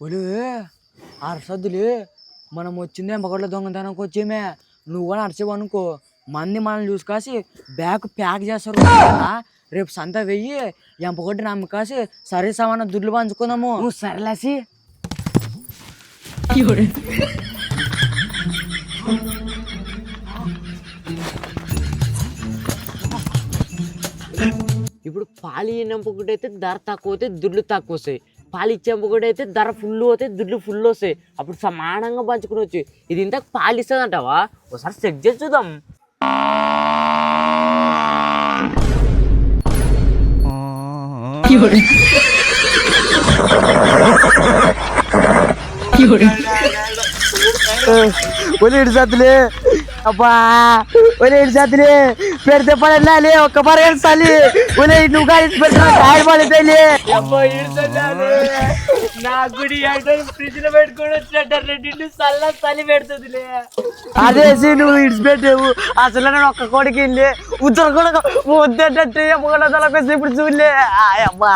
ఒలే అరసద్దులే మనం వచ్చిందే ఎంపగొడ్ల దొంగతనానికి వచ్చేమే నువ్వు కూడా అరచేవనుకో మంది మనల్ని చూసి కాసి బ్యాగ్ ప్యాక్ చేస్తారు రేపు సంత వెయ్యి ఎంపగొడ్డి నమ్మి కాసి సరే సామాన దుడ్లు పంచుకుందాము నువ్వు సరేలేసి ఇప్పుడు పాలు ఇవ్వనప్పుడు అయితే ధర తక్కువ అవుతాయి దుడ్లు తక్కువ వస్తాయి. పాలు ఇచ్చేప్పుడు అయితే ధర ఫుల్ అవుతాయి దుడ్లు ఫుల్ వస్తాయి. అప్పుడు సమానంగా పంచుకుని వచ్చి ఇది ఇంత పాలు ఇస్తుంది అంటావా? ఒకసారి చెక్ చేసి చూద్దాం. ఒలేడు సత్తులే అబ్బా ఒలేడు సత్తులే పెడితే పడాలి ఒక్క పరిగెత్తాలి ఒలే నువ్వు కానీ పెడతా కాయ పడతాయి నా గుడి ఫ్రిడ్జ్ లో పెట్టుకుని వచ్చినట్టు రెండు చలి పెడుతుందిలే. అదేసి నువ్వు ఇడిచిపెట్టావు అసలు నేను ఒక్క కోడికి వెళ్ళి ఉత్తర కూడా వద్దంటే ఇప్పుడు చూడలే అబ్బా